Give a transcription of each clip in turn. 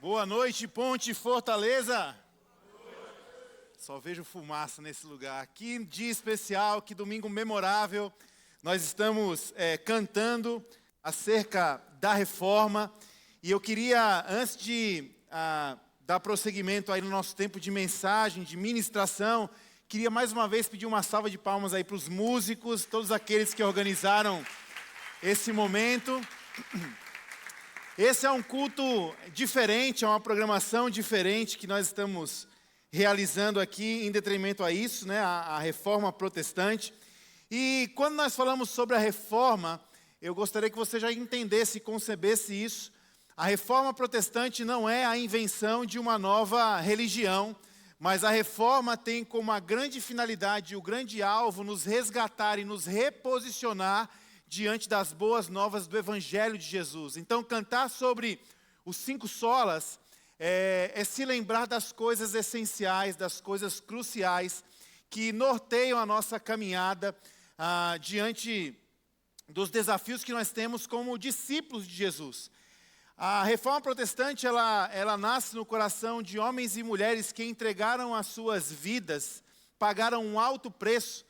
Boa noite, Ponte Fortaleza. Só vejo fumaça nesse lugar. Que dia especial, que domingo memorável. Nós estamos cantando acerca da reforma. E eu queria, antes de dar prosseguimento aí no nosso tempo de mensagem, de ministração, queria mais uma vez pedir uma salva de palmas aí para os músicos, todos aqueles que organizaram esse momento. Esse é um culto diferente, é uma programação diferente que nós estamos realizando aqui em detrimento a isso, né, a reforma protestante. E quando nós falamos sobre a reforma, eu gostaria que você já entendesse e concebesse isso. A reforma protestante não é a invenção de uma nova religião, mas a reforma tem como a grande finalidade, o grande alvo, nos resgatar e nos reposicionar diante das boas novas do Evangelho de Jesus. Então, cantar sobre os 5 solas é se lembrar das coisas essenciais, das coisas cruciais que norteiam a nossa caminhada diante dos desafios que nós temos como discípulos de Jesus. A reforma protestante, ela nasce no coração de homens e mulheres que entregaram as suas vidas, pagaram um alto preço,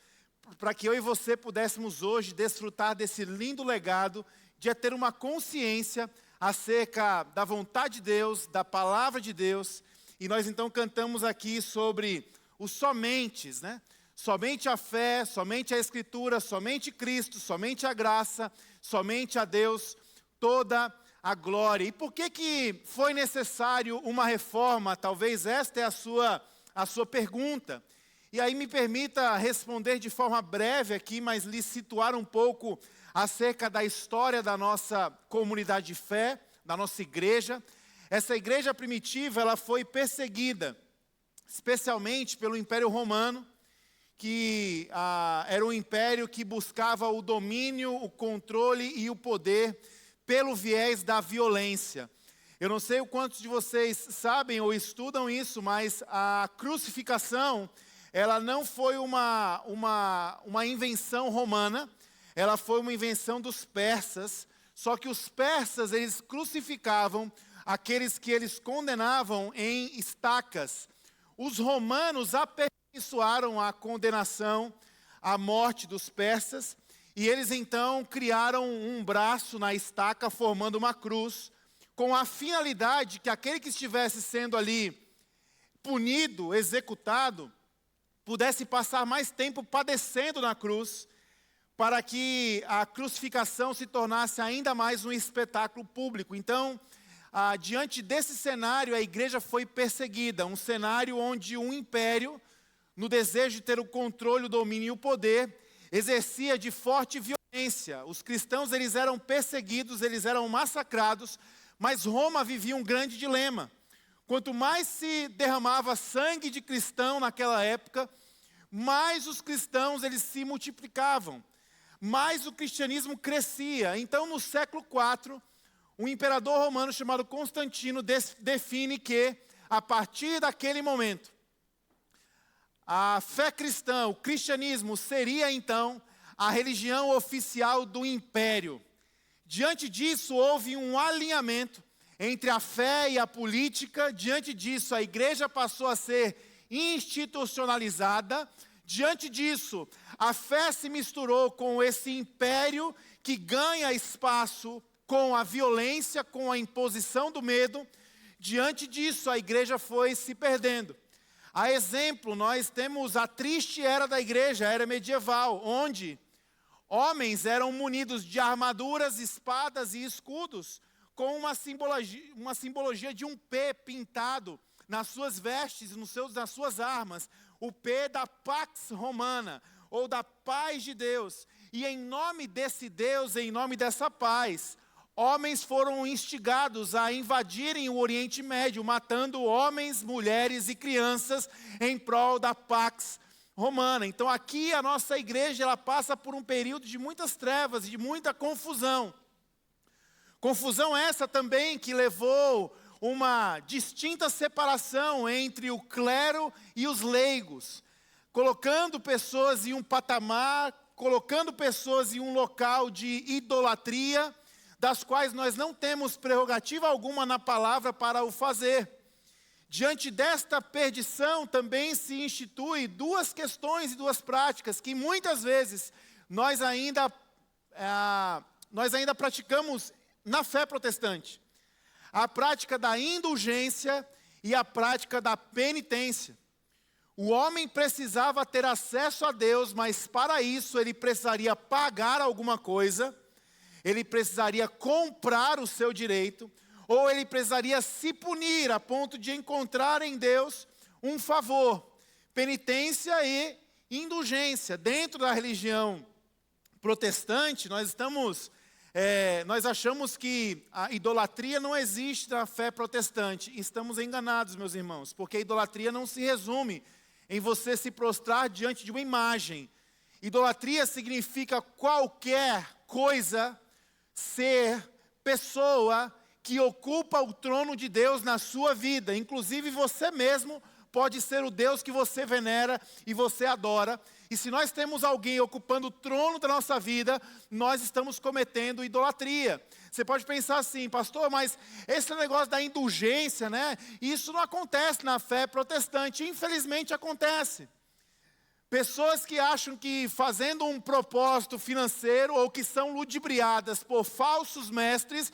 para que eu e você pudéssemos hoje desfrutar desse lindo legado de ter uma consciência acerca da vontade de Deus, da palavra de Deus. E nós então cantamos aqui sobre os somentes, né? Somente a fé, somente a Escritura, somente Cristo, somente a graça, somente a Deus, toda a glória. E por que foi necessário uma reforma? Talvez esta é a sua pergunta. E aí me permita responder de forma breve aqui, mas lhe situar um pouco acerca da história da nossa comunidade de fé, da nossa igreja. Essa igreja primitiva, ela foi perseguida, especialmente pelo Império Romano, que era um império que buscava o domínio, o controle e o poder pelo viés da violência. Eu não sei o quantos de vocês sabem ou estudam isso, mas a crucificação, ela não foi uma invenção romana, ela foi uma invenção dos persas, só que os persas, eles crucificavam aqueles que eles condenavam em estacas. Os romanos aperfeiçoaram a condenação, a morte dos persas, e eles então criaram um braço na estaca, formando uma cruz, com a finalidade que aquele que estivesse sendo ali punido, executado, pudesse passar mais tempo padecendo na cruz, para que a crucificação se tornasse ainda mais um espetáculo público. Então, diante desse cenário, a igreja foi perseguida, um cenário onde um império, no desejo de ter o controle, o domínio e o poder, exercia de forte violência. Os cristãos, eles eram perseguidos, eles eram massacrados, mas Roma vivia um grande dilema. Quanto mais se derramava sangue de cristão naquela época, mais os cristãos eles se multiplicavam, mais o cristianismo crescia. Então, no século IV, um imperador romano chamado Constantino define que, a partir daquele momento, a fé cristã, o cristianismo, seria então a religião oficial do império. Diante disso, houve um alinhamento entre a fé e a política. Diante disso, a igreja passou a ser institucionalizada. Diante disso, a fé se misturou com esse império que ganha espaço com a violência, com a imposição do medo. Diante disso, a igreja foi se perdendo. A exemplo, nós temos a triste era da igreja, a era medieval, onde homens eram munidos de armaduras, espadas e escudos, com uma simbologia de um P pintado nas suas vestes, nas suas armas, o P da Pax Romana, ou da paz de Deus. E em nome desse Deus, em nome dessa paz, homens foram instigados a invadirem o Oriente Médio, matando homens, mulheres e crianças em prol da Pax Romana. Então aqui a nossa igreja, ela passa por um período de muitas trevas, de muita confusão. Confusão essa também que levou uma distinta separação entre o clero e os leigos, colocando pessoas em um patamar, colocando pessoas em um local de idolatria, das quais nós não temos prerrogativa alguma na palavra para o fazer. Diante desta perdição também se institui duas questões e duas práticas que muitas vezes nós ainda praticamos na fé protestante. A prática da indulgência e a prática da penitência. O homem precisava ter acesso a Deus, mas para isso ele precisaria pagar alguma coisa, ele precisaria comprar o seu direito, ou ele precisaria se punir a ponto de encontrar em Deus um favor. Penitência e indulgência. Dentro da religião protestante, nós achamos que a idolatria não existe na fé protestante. Estamos enganados, meus irmãos, porque a idolatria não se resume em você se prostrar diante de uma imagem. Idolatria significa qualquer coisa, ser, pessoa que ocupa o trono de Deus na sua vida. Inclusive você mesmo pode ser o Deus que você venera e você adora. E se nós temos alguém ocupando o trono da nossa vida, nós estamos cometendo idolatria. Você pode pensar assim, pastor, mas esse negócio da indulgência, né? Isso não acontece na fé protestante. Infelizmente acontece. Pessoas que acham que fazendo um propósito financeiro ou que são ludibriadas por falsos mestres,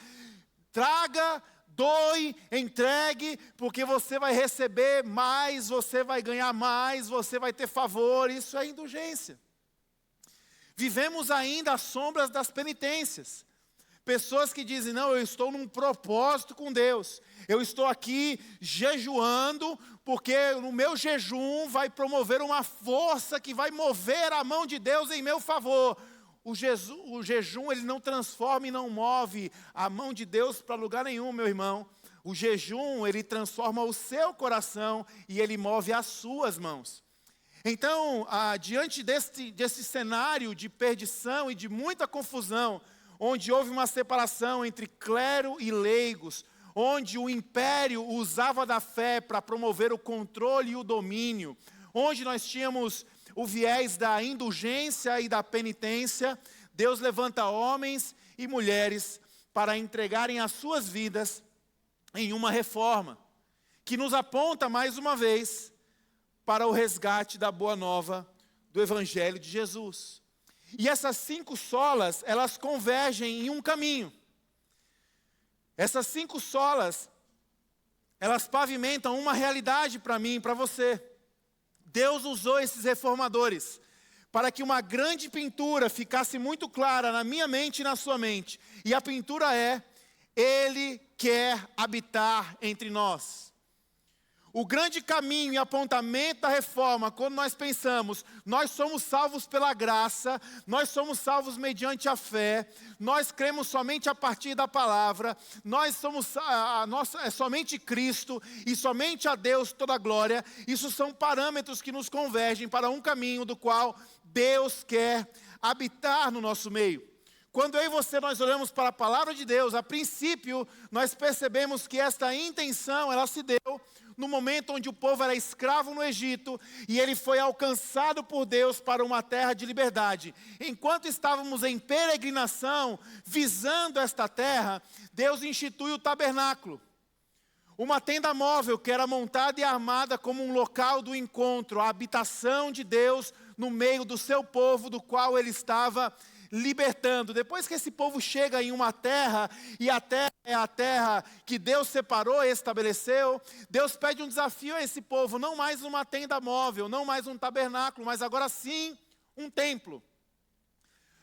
traga, doe, entregue, porque você vai receber mais, você vai ganhar mais, você vai ter favor. Isso é indulgência. Vivemos ainda às sombras das penitências. Pessoas que dizem, não, eu estou num propósito com Deus. Eu estou aqui jejuando, porque o meu jejum vai promover uma força que vai mover a mão de Deus em meu favor. O jejum, ele não transforma e não move a mão de Deus para lugar nenhum, meu irmão. O jejum, ele transforma o seu coração e ele move as suas mãos. Então, diante desse cenário de perdição e de muita confusão, onde houve uma separação entre clero e leigos, onde o império usava da fé para promover o controle e o domínio, onde nós tínhamos o viés da indulgência e da penitência, Deus levanta homens e mulheres para entregarem as suas vidas em uma reforma, que nos aponta mais uma vez para o resgate da boa nova do Evangelho de Jesus. E essas 5 solas, elas convergem em um caminho. Essas 5 solas, elas pavimentam uma realidade para mim e para você. Deus usou esses reformadores para que uma grande pintura ficasse muito clara na minha mente e na sua mente. E a pintura é: Ele quer habitar entre nós. O grande caminho e apontamento da reforma, quando nós pensamos, nós somos salvos pela graça, nós somos salvos mediante a fé, nós cremos somente a partir da palavra, nós somos é somente Cristo e somente a Deus toda a glória. Isso são parâmetros que nos convergem para um caminho do qual Deus quer habitar no nosso meio. Quando eu e você nós olhamos para a palavra de Deus, a princípio nós percebemos que esta intenção ela se deu no momento onde o povo era escravo no Egito e ele foi alcançado por Deus para uma terra de liberdade. Enquanto estávamos em peregrinação, visando esta terra, Deus institui o tabernáculo. Uma tenda móvel que era montada e armada como um local do encontro, a habitação de Deus no meio do seu povo, do qual ele estava libertando. Depois que esse povo chega em uma terra, e a terra é a terra que Deus separou e estabeleceu, Deus pede um desafio a esse povo: não mais uma tenda móvel, não mais um tabernáculo, mas agora sim um templo.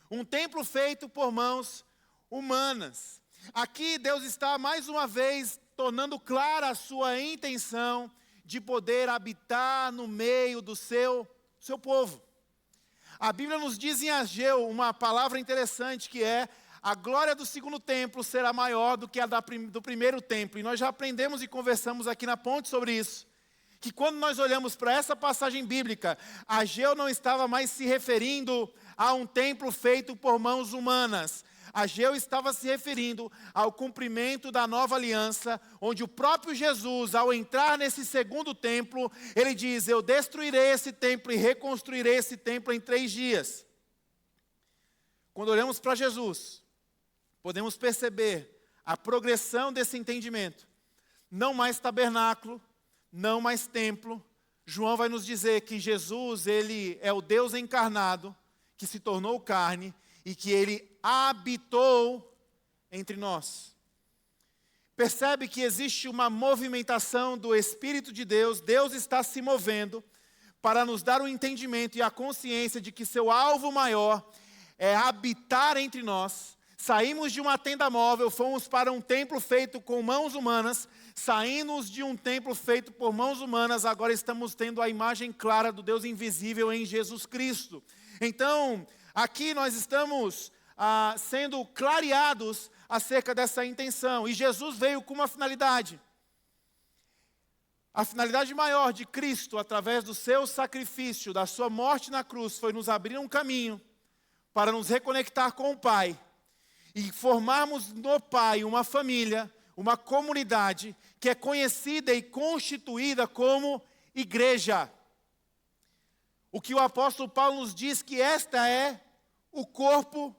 Um templo feito por mãos humanas. Aqui Deus está mais uma vez tornando clara a sua intenção de poder habitar no meio do seu povo. A Bíblia nos diz em Ageu uma palavra interessante que é: a glória do segundo templo será maior do que a do primeiro templo. E nós já aprendemos e conversamos aqui na ponte sobre isso. Que quando nós olhamos para essa passagem bíblica, Ageu não estava mais se referindo a um templo feito por mãos humanas. Ageu estava se referindo ao cumprimento da nova aliança, onde o próprio Jesus, ao entrar nesse segundo templo, ele diz: eu destruirei esse templo e reconstruirei esse templo em 3 dias. Quando olhamos para Jesus, podemos perceber a progressão desse entendimento. Não mais tabernáculo, não mais templo. João vai nos dizer que Jesus, ele é o Deus encarnado, que se tornou carne e que ele habitou entre nós. Percebe que existe uma movimentação do Espírito de Deus. Deus está se movendo para nos dar o entendimento e a consciência de que seu alvo maior é habitar entre nós. Saímos de uma tenda móvel, fomos para um templo feito com mãos humanas. Saímos de um templo feito por mãos humanas, agora estamos tendo a imagem clara do Deus invisível em Jesus Cristo. Então, aqui nós estamos sendo clareados acerca dessa intenção. E Jesus veio com uma finalidade. A finalidade maior de Cristo, através do seu sacrifício, da sua morte na cruz, foi nos abrir um caminho para nos reconectar com o Pai e formarmos no Pai uma família, uma comunidade que é conhecida e constituída como igreja. O que o apóstolo Paulo nos diz que esta é o corpo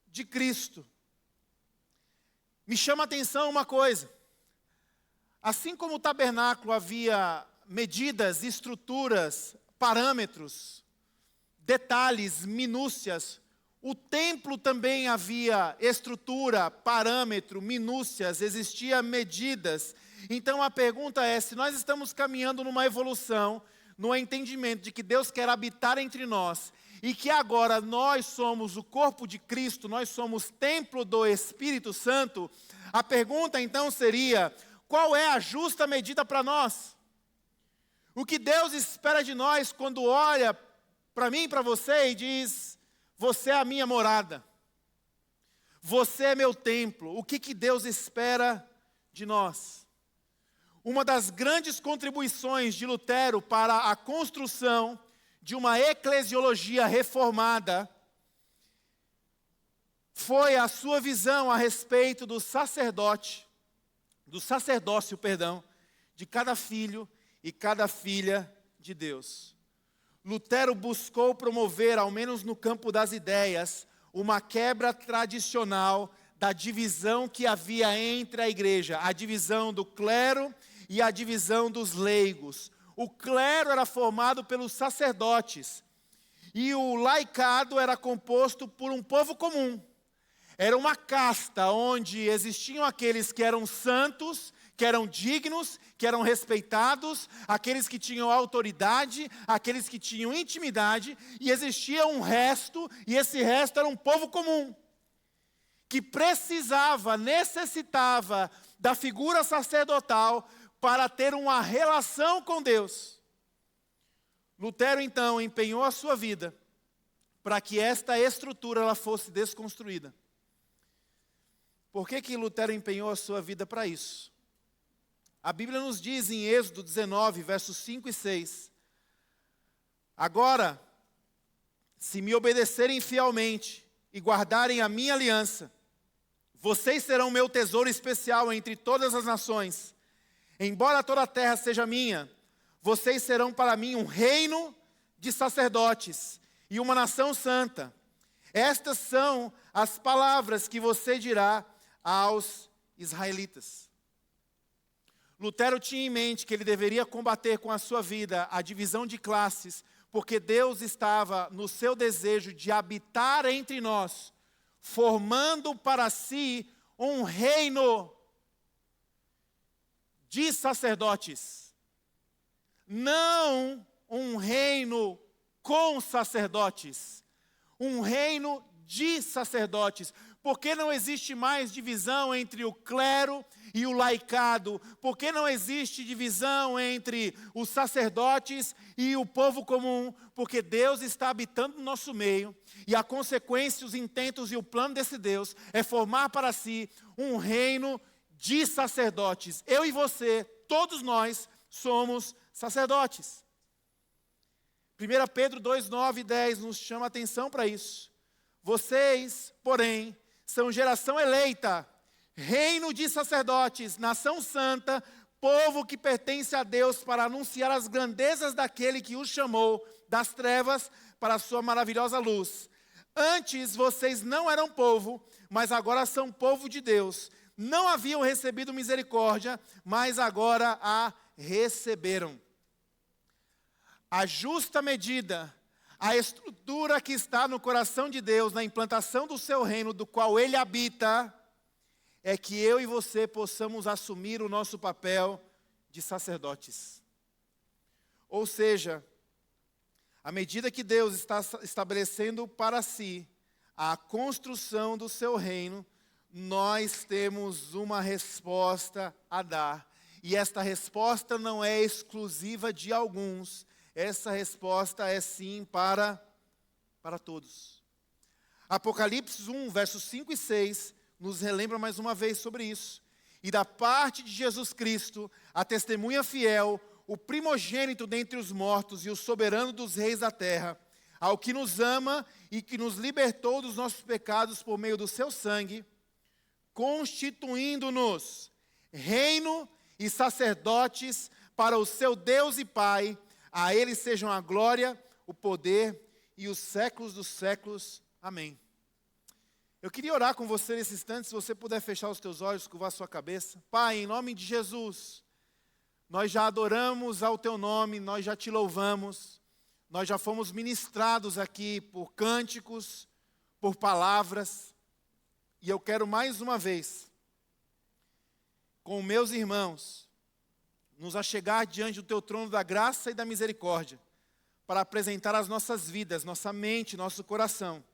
de Cristo. Me chama a atenção uma coisa. Assim como o tabernáculo havia medidas, estruturas, parâmetros, detalhes, minúcias, o templo também havia estrutura, parâmetro, minúcias, existia medidas. Então a pergunta é, se nós estamos caminhando numa evolução, no entendimento de que Deus quer habitar entre nós, e que agora nós somos o corpo de Cristo, nós somos templo do Espírito Santo, a pergunta então seria, qual é a justa medida para nós? O que Deus espera de nós quando olha para mim e para você e diz, você é a minha morada, você é meu templo, o que Deus espera de nós? Uma das grandes contribuições de Lutero para a construção de uma eclesiologia reformada foi a sua visão a respeito do sacerdócio, de cada filho e cada filha de Deus. Lutero buscou promover, ao menos no campo das ideias, uma quebra tradicional da divisão que havia entre a igreja, a divisão do clero e a divisão dos leigos. O clero era formado pelos sacerdotes e o laicado era composto por um povo comum. Era uma casta onde existiam aqueles que eram santos, que eram dignos, que eram respeitados, aqueles que tinham autoridade, aqueles que tinham intimidade, e existia um resto, e esse resto era um povo comum, que necessitava da figura sacerdotal para ter uma relação com Deus. Lutero, então, empenhou a sua vida para que esta estrutura ela fosse desconstruída. Por que Lutero empenhou a sua vida para isso? A Bíblia nos diz em Êxodo 19, versos 5 e 6, agora, se me obedecerem fielmente e guardarem a minha aliança, vocês serão meu tesouro especial entre todas as nações. Embora toda a terra seja minha, vocês serão para mim um reino de sacerdotes e uma nação santa. Estas são as palavras que você dirá aos israelitas. Lutero tinha em mente que ele deveria combater com a sua vida a divisão de classes, porque Deus estava no seu desejo de habitar entre nós, formando para si um reino de sacerdotes, não um reino com sacerdotes, um reino de sacerdotes, porque não existe mais divisão entre o clero e o laicado, porque não existe divisão entre os sacerdotes e o povo comum, porque Deus está habitando no nosso meio, e a consequência, os intentos e o plano desse Deus é formar para si um reino de sacerdotes. Eu e você, todos nós, somos sacerdotes. 1 Pedro 2, 9 e 10 nos chama a atenção para isso. Vocês, porém, são geração eleita, reino de sacerdotes, nação santa, povo que pertence a Deus para anunciar as grandezas daquele que os chamou das trevas para a sua maravilhosa luz. Antes vocês não eram povo, mas agora são povo de Deus. Não haviam recebido misericórdia, mas agora a receberam. A justa medida, a estrutura que está no coração de Deus, na implantação do seu reino, do qual Ele habita, é que eu e você possamos assumir o nosso papel de sacerdotes. Ou seja, à medida que Deus está estabelecendo para si a construção do seu reino, nós temos uma resposta a dar. E esta resposta não é exclusiva de alguns. Essa resposta é sim para todos. Apocalipse 1, versos 5 e 6, nos relembra mais uma vez sobre isso. E da parte de Jesus Cristo, a testemunha fiel, o primogênito dentre os mortos e o soberano dos reis da terra, ao que nos ama e que nos libertou dos nossos pecados por meio do seu sangue, constituindo-nos reino e sacerdotes para o seu Deus e Pai. A Ele sejam a glória, o poder e os séculos dos séculos. Amém. Eu queria orar com você nesse instante, se você puder fechar os teus olhos, curvar a sua cabeça. Pai, em nome de Jesus, nós já adoramos ao Teu nome, nós já Te louvamos, nós já fomos ministrados aqui por cânticos, por palavras, e eu quero mais uma vez, com meus irmãos, nos achegar diante do Teu trono da graça e da misericórdia, para apresentar as nossas vidas, nossa mente, nosso coração.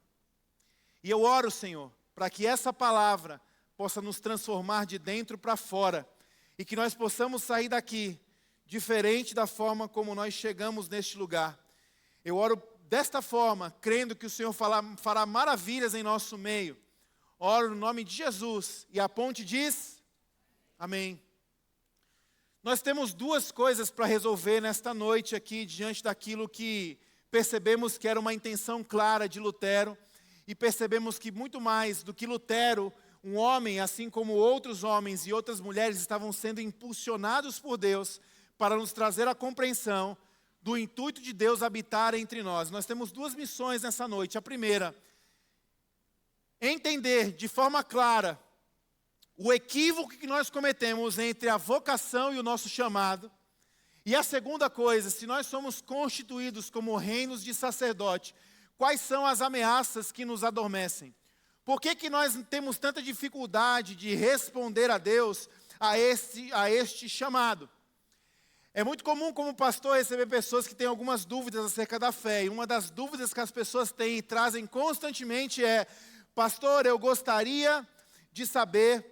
E eu oro, Senhor, para que essa palavra possa nos transformar de dentro para fora, e que nós possamos sair daqui diferente da forma como nós chegamos neste lugar. Eu oro desta forma, crendo que o Senhor fará maravilhas em nosso meio. Oro no nome de Jesus, e a ponte diz, amém. Nós temos duas coisas para resolver nesta noite aqui, diante daquilo que percebemos que era uma intenção clara de Lutero, e percebemos que muito mais do que Lutero, um homem, assim como outros homens e outras mulheres, estavam sendo impulsionados por Deus para nos trazer a compreensão do intuito de Deus habitar entre nós. Nós temos duas missões nessa noite. A primeira, entender de forma clara o equívoco que nós cometemos entre a vocação e o nosso chamado. E a segunda coisa, se nós somos constituídos como reinos de sacerdote, quais são as ameaças que nos adormecem? Por que nós temos tanta dificuldade de responder a Deus a este chamado? É muito comum como pastor receber pessoas que têm algumas dúvidas acerca da fé. E uma das dúvidas que as pessoas têm e trazem constantemente é: pastor, eu gostaria de saber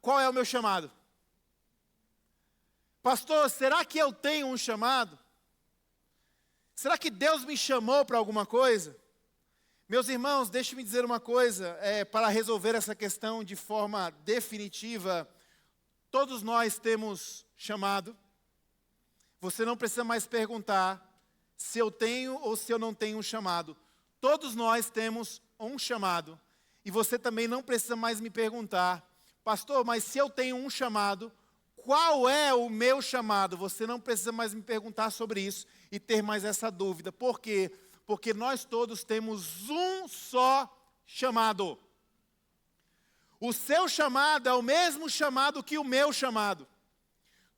qual é o meu chamado. Pastor, será que eu tenho um chamado? Será que Deus me chamou para alguma coisa? Meus irmãos, deixe-me dizer uma coisa, para resolver essa questão de forma definitiva. Todos nós temos chamado. Você não precisa mais perguntar se eu tenho ou se eu não tenho um chamado. Todos nós temos um chamado. E você também não precisa mais me perguntar: pastor, mas se eu tenho um chamado, qual é o meu chamado? Você não precisa mais me perguntar sobre isso e ter mais essa dúvida. Por quê? Porque nós todos temos um só chamado. O seu chamado é o mesmo chamado que o meu chamado.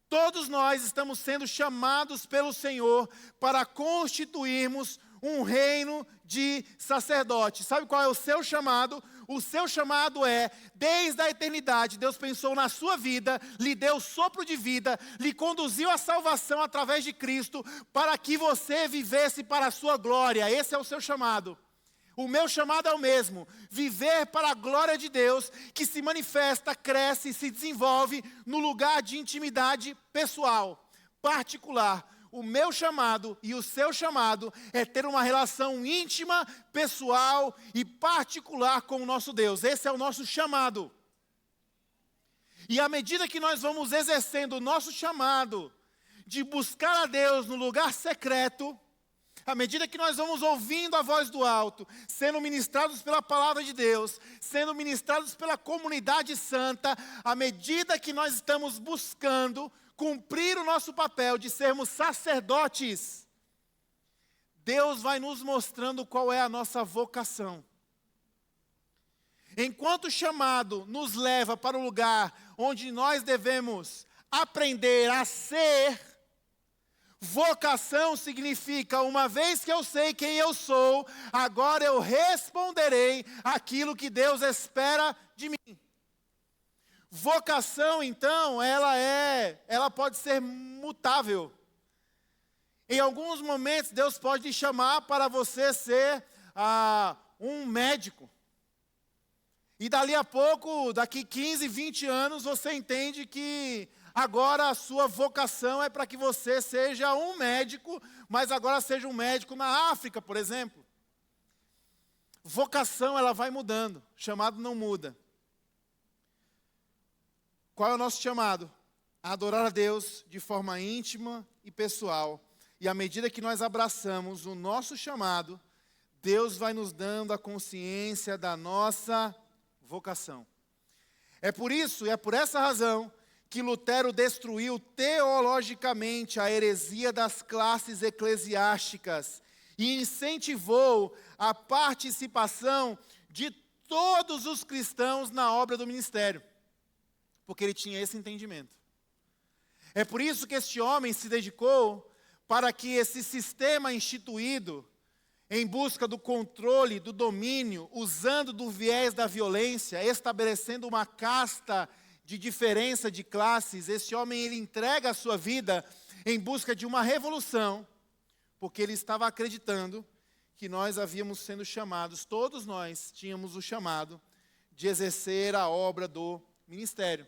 Todos nós estamos sendo chamados pelo Senhor para constituirmos um reino de sacerdotes. Sabe qual é o seu chamado? O seu chamado é, desde a eternidade, Deus pensou na sua vida, lhe deu sopro de vida, lhe conduziu à salvação através de Cristo, para que você vivesse para a sua glória. Esse é o seu chamado. O meu chamado é o mesmo: viver para a glória de Deus, que se manifesta, cresce e se desenvolve no lugar de intimidade pessoal, particular. O meu chamado e o seu chamado é ter uma relação íntima, pessoal e particular com o nosso Deus. Esse é o nosso chamado. E à medida que nós vamos exercendo o nosso chamado de buscar a Deus no lugar secreto, à medida que nós vamos ouvindo a voz do alto, sendo ministrados pela palavra de Deus, sendo ministrados pela comunidade santa, à medida que nós estamos buscando cumprir o nosso papel de sermos sacerdotes, Deus vai nos mostrando qual é a nossa vocação. Enquanto o chamado nos leva para o lugar onde nós devemos aprender a ser, vocação significa, uma vez que eu sei quem eu sou, agora eu responderei aquilo que Deus espera de mim. Vocação, então, ela pode ser mutável. Em alguns momentos, Deus pode te chamar para você ser um médico. E dali a pouco, daqui 15, 20 anos, você entende que agora a sua vocação é para que você seja um médico, mas agora seja um médico na África, por exemplo. Vocação, ela vai mudando, chamado não muda. Qual é o nosso chamado? A adorar a Deus de forma íntima e pessoal. E à medida que nós abraçamos o nosso chamado, Deus vai nos dando a consciência da nossa vocação. É por isso e é por essa razão que Lutero destruiu teologicamente a heresia das classes eclesiásticas e incentivou a participação de todos os cristãos na obra do ministério, porque ele tinha esse entendimento. É por isso que este homem se dedicou para que esse sistema instituído em busca do controle, do domínio, usando do viés da violência, estabelecendo uma casta de diferença de classes, esse homem ele entrega a sua vida em busca de uma revolução, porque ele estava acreditando que nós havíamos sendo chamados, todos nós tínhamos o chamado de exercer a obra do ministério.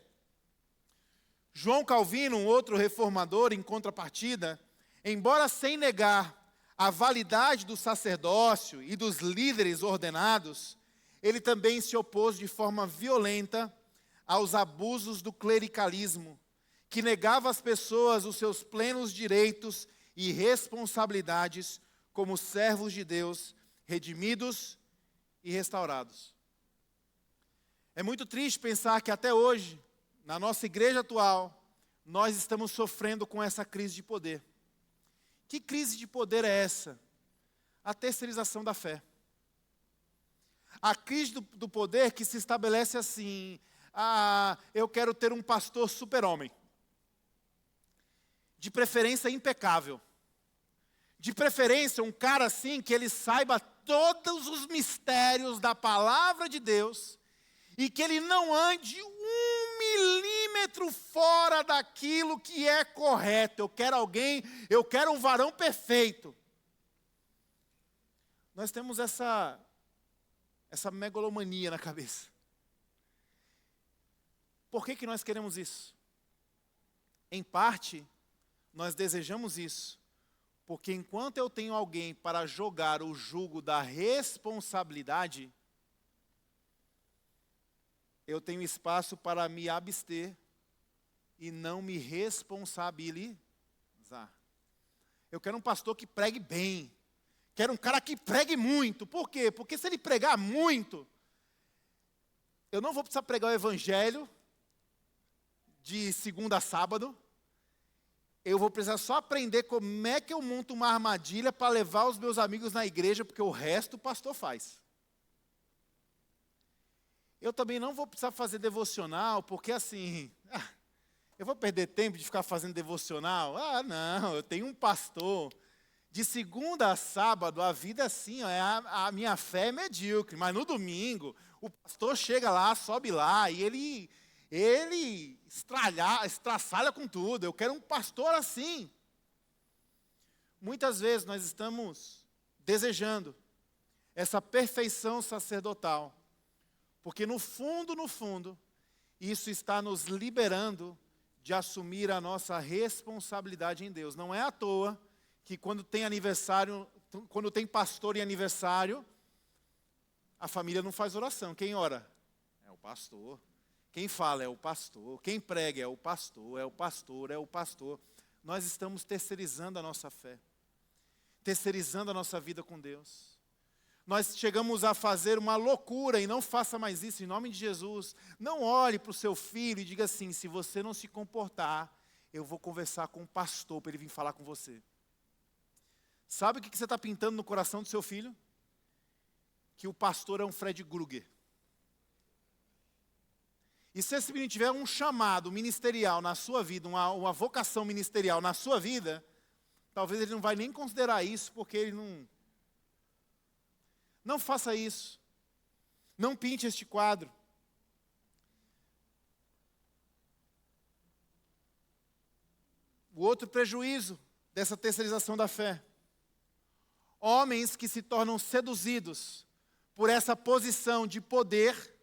João Calvino, um outro reformador, em contrapartida, embora sem negar a validade do sacerdócio e dos líderes ordenados, ele também se opôs de forma violenta aos abusos do clericalismo, que negava às pessoas os seus plenos direitos e responsabilidades como servos de Deus, redimidos e restaurados. É muito triste pensar que até hoje, na nossa igreja atual, nós estamos sofrendo com essa crise de poder. Que crise de poder é essa? A terceirização da fé. A crise do poder que se estabelece assim: eu quero ter um pastor super-homem. De preferência impecável. De preferência um cara assim que ele saiba todos os mistérios da palavra de Deus e que ele não ande 1 milímetro fora daquilo que é correto. Eu quero um varão perfeito. Nós temos essa megalomania na cabeça. Por que nós queremos isso? Em parte, nós desejamos isso, porque enquanto eu tenho alguém para jogar o jugo da responsabilidade, eu tenho espaço para me abster e não me responsabilizar. Eu quero um pastor que pregue bem. Quero um cara que pregue muito. Por quê? Porque se ele pregar muito, eu não vou precisar pregar o evangelho de segunda a sábado. Eu vou precisar só aprender como é que eu monto uma armadilha para levar os meus amigos na igreja, porque o resto o pastor faz. Eu também não vou precisar fazer devocional, porque assim, eu vou perder tempo de ficar fazendo devocional? Não, eu tenho um pastor. De segunda a sábado, a vida assim, a minha fé é medíocre, mas no domingo, o pastor chega lá, sobe lá, e ele estraçalha com tudo. Eu quero um pastor assim. Muitas vezes nós estamos desejando essa perfeição sacerdotal, porque no fundo, isso está nos liberando de assumir a nossa responsabilidade em Deus. Não é à toa que quando tem aniversário, quando tem pastor em aniversário, a família não faz oração. Quem ora? É o pastor. Quem fala é o pastor. Quem prega é o pastor, é o pastor, é o pastor. Nós estamos terceirizando a nossa fé, terceirizando a nossa vida com Deus. Nós chegamos a fazer uma loucura, e não faça mais isso, em nome de Jesus. Não olhe para o seu filho e diga assim: se você não se comportar, eu vou conversar com o pastor para ele vir falar com você. Sabe o que você está pintando no coração do seu filho? Que o pastor é um Fred Krueger. E se esse menino tiver um chamado ministerial na sua vida, uma vocação ministerial na sua vida, talvez ele não vai nem considerar isso, porque ele não... Não faça isso. Não pinte este quadro. O outro prejuízo dessa terceirização da fé. Homens que se tornam seduzidos por essa posição de poder,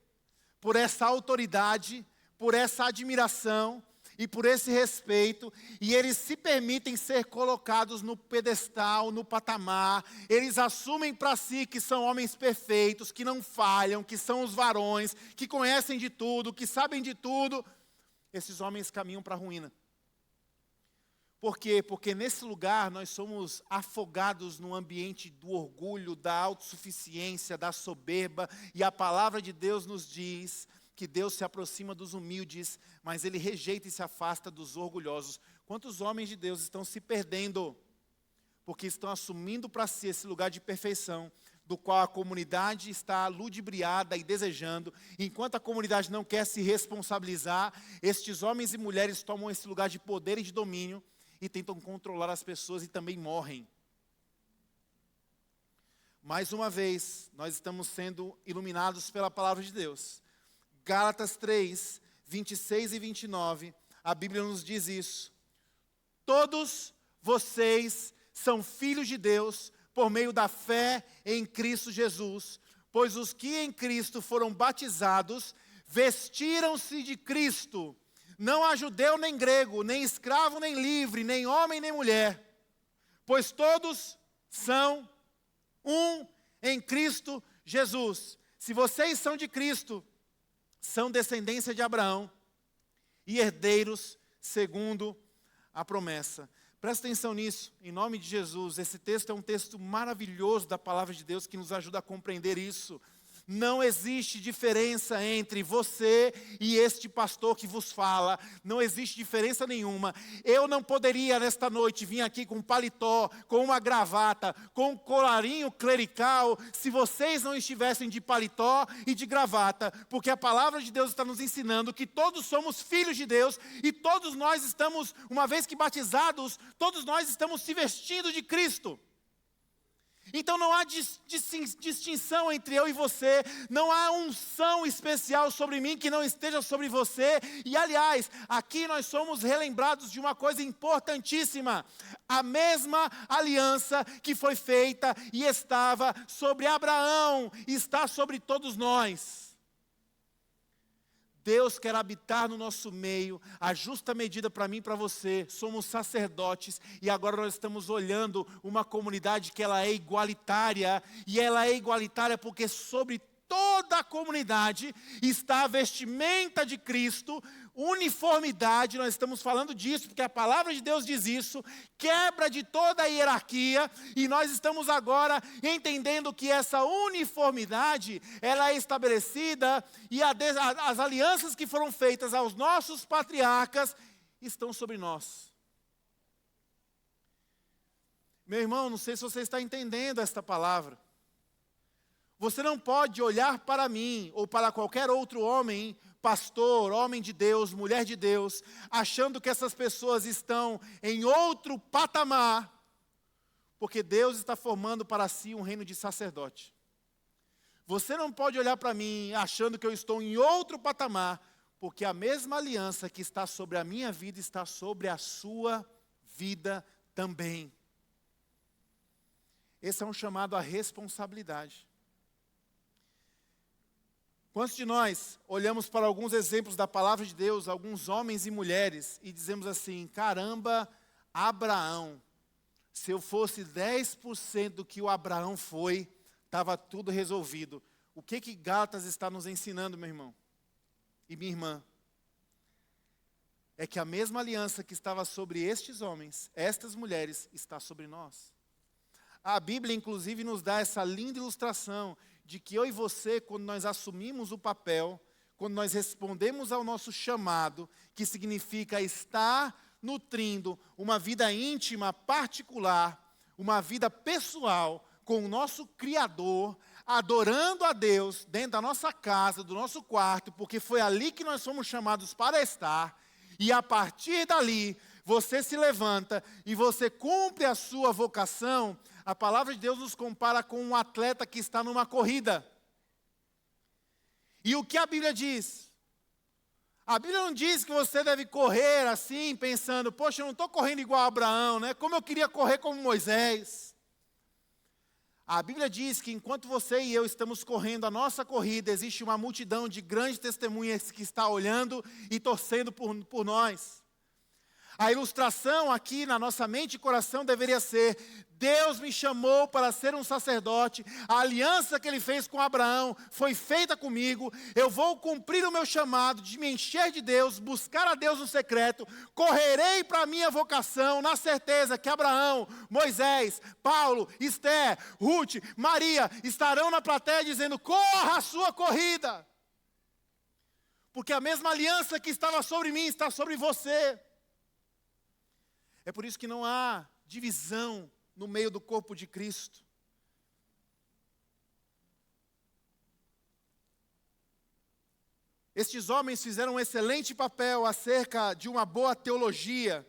por essa autoridade, por essa admiração e por esse respeito, e eles se permitem ser colocados no pedestal, no patamar, eles assumem para si que são homens perfeitos, que não falham, que são os varões, que conhecem de tudo, que sabem de tudo. Esses homens caminham para a ruína. Por quê? Porque nesse lugar nós somos afogados no ambiente do orgulho, da autossuficiência, da soberba, e a palavra de Deus nos diz que Deus se aproxima dos humildes, mas Ele rejeita e se afasta dos orgulhosos. Quantos homens de Deus estão se perdendo, porque estão assumindo para si esse lugar de perfeição, do qual a comunidade está ludibriada e desejando, enquanto a comunidade não quer se responsabilizar, estes homens e mulheres tomam esse lugar de poder e de domínio, e tentam controlar as pessoas e também morrem. Mais uma vez, nós estamos sendo iluminados pela palavra de Deus. Gálatas 3, 26 e 29, a Bíblia nos diz isso. Todos vocês são filhos de Deus por meio da fé em Cristo Jesus, pois os que em Cristo foram batizados, vestiram-se de Cristo. Não há judeu nem grego, nem escravo nem livre, nem homem nem mulher, pois todos são um em Cristo Jesus. Se vocês são de Cristo, são descendência de Abraão e herdeiros segundo a promessa. Presta atenção nisso, em nome de Jesus. Esse texto é um texto maravilhoso da palavra de Deus que nos ajuda a compreender isso. Não existe diferença entre você e este pastor que vos fala. Não existe diferença nenhuma. Eu não poderia nesta noite vir aqui com um paletó, com uma gravata, com um colarinho clerical, se vocês não estivessem de paletó e de gravata. Porque a palavra de Deus está nos ensinando que todos somos filhos de Deus e todos nós estamos, uma vez que batizados, todos nós estamos se vestindo de Cristo. Então não há distinção entre eu e você, não há unção especial sobre mim que não esteja sobre você. E aliás, aqui nós somos relembrados de uma coisa importantíssima. A mesma aliança que foi feita e estava sobre Abraão, está sobre todos nós. Deus quer habitar no nosso meio, a justa medida para mim e para você. Somos sacerdotes e agora nós estamos olhando uma comunidade que ela é igualitária. E ela é igualitária porque sobre toda a comunidade está a vestimenta de Cristo, uniformidade. Nós estamos falando disso porque a palavra de Deus diz isso, quebra de toda a hierarquia, e nós estamos agora entendendo que essa uniformidade, ela é estabelecida, e as alianças que foram feitas aos nossos patriarcas estão sobre nós. Meu irmão, não sei se você está entendendo esta palavra. Você não pode olhar para mim ou para qualquer outro homem, pastor, homem de Deus, mulher de Deus, achando que essas pessoas estão em outro patamar, porque Deus está formando para si um reino de sacerdote. Você não pode olhar para mim achando que eu estou em outro patamar, porque a mesma aliança que está sobre a minha vida está sobre a sua vida também. Esse é um chamado à responsabilidade. Quantos de nós olhamos para alguns exemplos da palavra de Deus, alguns homens e mulheres, e dizemos assim: caramba, Abraão, se eu fosse 10% do que o Abraão foi, estava tudo resolvido. O que Gálatas está nos ensinando, meu irmão e minha irmã? É que a mesma aliança que estava sobre estes homens, estas mulheres, está sobre nós. A Bíblia, inclusive, nos dá essa linda ilustração de que eu e você, quando nós assumimos o papel, quando nós respondemos ao nosso chamado, que significa estar nutrindo uma vida íntima, particular, uma vida pessoal com o nosso Criador, adorando a Deus dentro da nossa casa, do nosso quarto, porque foi ali que nós fomos chamados para estar, e a partir dali, você se levanta e você cumpre a sua vocação. A palavra de Deus nos compara com um atleta que está numa corrida. E o que a Bíblia diz? A Bíblia não diz que você deve correr assim, pensando, poxa, eu não estou correndo igual a Abraão, né? Como eu queria correr como Moisés. A Bíblia diz que enquanto você e eu estamos correndo a nossa corrida, existe uma multidão de grandes testemunhas que está olhando e torcendo por nós. A ilustração aqui na nossa mente e coração deveria ser: Deus me chamou para ser um sacerdote, a aliança que Ele fez com Abraão foi feita comigo, eu vou cumprir o meu chamado de me encher de Deus, buscar a Deus no secreto, correrei para a minha vocação, na certeza que Abraão, Moisés, Paulo, Esther, Ruth, Maria estarão na plateia dizendo: corra a sua corrida, porque a mesma aliança que estava sobre mim está sobre você. É por isso que não há divisão no meio do corpo de Cristo. Estes homens fizeram um excelente papel acerca de uma boa teologia,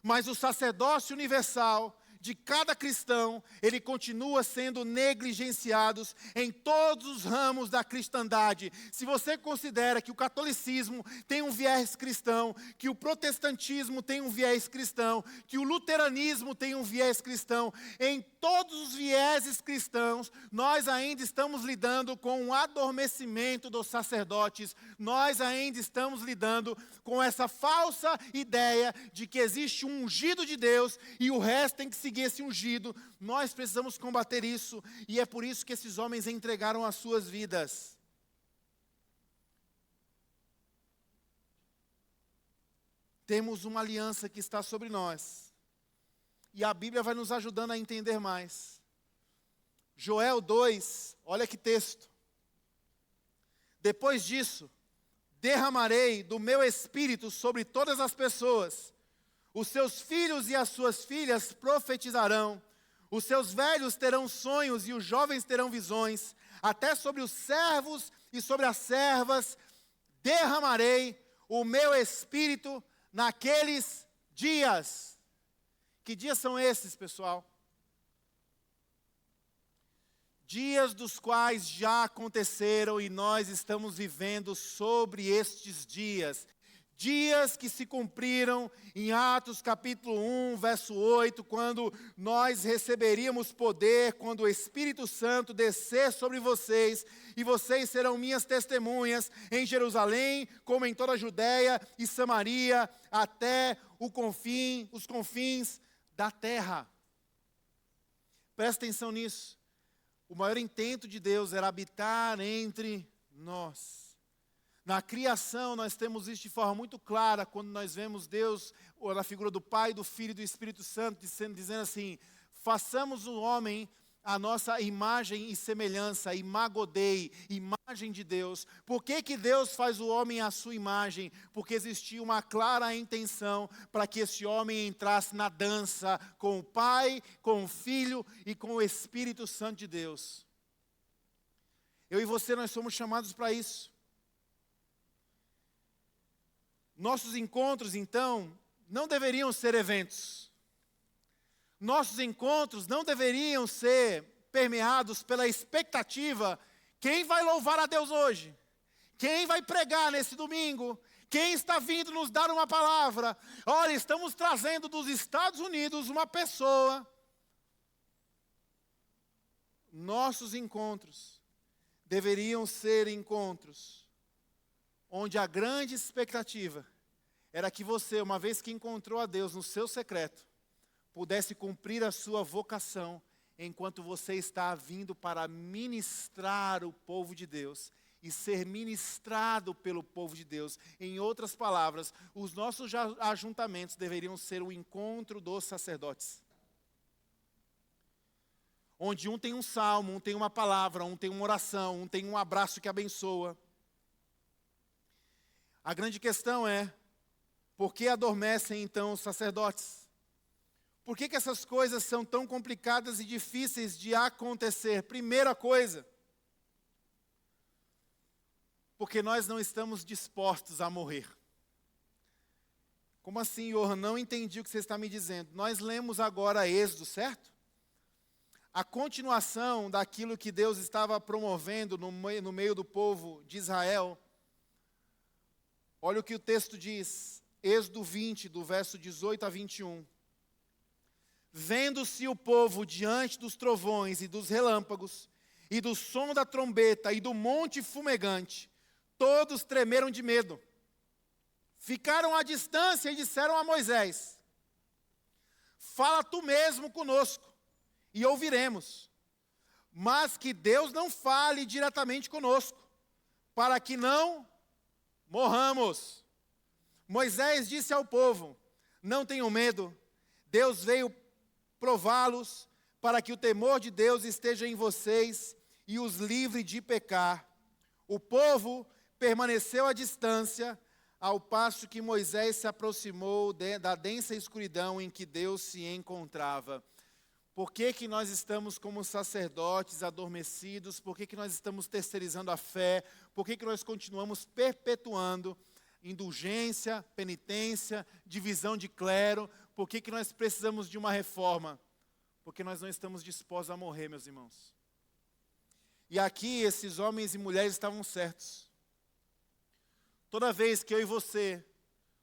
mas o sacerdócio universal de cada cristão, ele continua sendo negligenciado em todos os ramos da cristandade. Se você considera que o catolicismo tem um viés cristão, que o protestantismo tem um viés cristão, que o luteranismo tem um viés cristão, em todos os vieses cristãos, nós ainda estamos lidando com um adormecimento dos sacerdotes, nós ainda estamos lidando com essa falsa ideia de que existe um ungido de Deus e o resto tem que seguir esse ungido. Nós precisamos combater isso, e é por isso que esses homens entregaram as suas vidas. Temos uma aliança que está sobre nós, e a Bíblia vai nos ajudando a entender mais. Joel 2, olha que texto. Depois disso, derramarei do meu espírito sobre todas as pessoas. Os seus filhos e as suas filhas profetizarão. Os seus velhos terão sonhos e os jovens terão visões. Até sobre os servos e sobre as servas derramarei o meu espírito naqueles dias. Que dias são esses, pessoal? Dias dos quais já aconteceram e nós estamos vivendo sobre estes dias. Dias que se cumpriram em Atos capítulo 1, verso 8, quando nós receberíamos poder, quando o Espírito Santo descer sobre vocês, e vocês serão minhas testemunhas em Jerusalém, como em toda a Judéia e Samaria, até os confins da terra. Presta atenção nisso. O maior intento de Deus era habitar entre nós. Na criação, nós temos isso de forma muito clara, quando nós vemos Deus, ou na figura do Pai, do Filho e do Espírito Santo, dizendo assim: façamos o homem a nossa imagem e semelhança, imago Dei, imagem de Deus. Por que Deus faz o homem à sua imagem? Porque existia uma clara intenção para que esse homem entrasse na dança com o Pai, com o Filho e com o Espírito Santo de Deus. Eu e você, nós somos chamados para isso. Nossos encontros, então, não deveriam ser eventos. Nossos encontros não deveriam ser permeados pela expectativa: quem vai louvar a Deus hoje? Quem vai pregar nesse domingo? Quem está vindo nos dar uma palavra? Olha, estamos trazendo dos Estados Unidos uma pessoa. Nossos encontros deveriam ser encontros onde a grande expectativa era que você, uma vez que encontrou a Deus no seu secreto, pudesse cumprir a sua vocação, enquanto você está vindo para ministrar o povo de Deus e ser ministrado pelo povo de Deus. Em outras palavras, os nossos ajuntamentos deveriam ser o encontro dos sacerdotes. Onde um tem um salmo, um tem uma palavra, um tem uma oração, um tem um abraço que abençoa. A grande questão é: por que adormecem então os sacerdotes? Por que essas coisas são tão complicadas e difíceis de acontecer? Primeira coisa, porque nós não estamos dispostos a morrer. Como assim, Senhor? Não entendi o que você está me dizendo. Nós lemos agora Êxodo, certo? A continuação daquilo que Deus estava promovendo no meio do povo de Israel. Olha o que o texto diz, Êxodo 20, do verso 18 a 21. Vendo-se o povo diante dos trovões e dos relâmpagos, e do som da trombeta e do monte fumegante, todos tremeram de medo. Ficaram à distância e disseram a Moisés: fala tu mesmo conosco, e ouviremos. Mas que Deus não fale diretamente conosco, para que não morramos. Moisés disse ao povo: não tenham medo, Deus veio prová-los, para que o temor de Deus esteja em vocês e os livre de pecar. O povo permaneceu à distância, ao passo que Moisés se aproximou da densa escuridão em que Deus se encontrava. Por que nós estamos como sacerdotes adormecidos? Por que nós estamos terceirizando a fé? Por que nós continuamos perpetuando indulgência, penitência, divisão de clero? Por que nós precisamos de uma reforma? Porque nós não estamos dispostos a morrer, meus irmãos. E aqui esses homens e mulheres estavam certos. Toda vez que eu e você,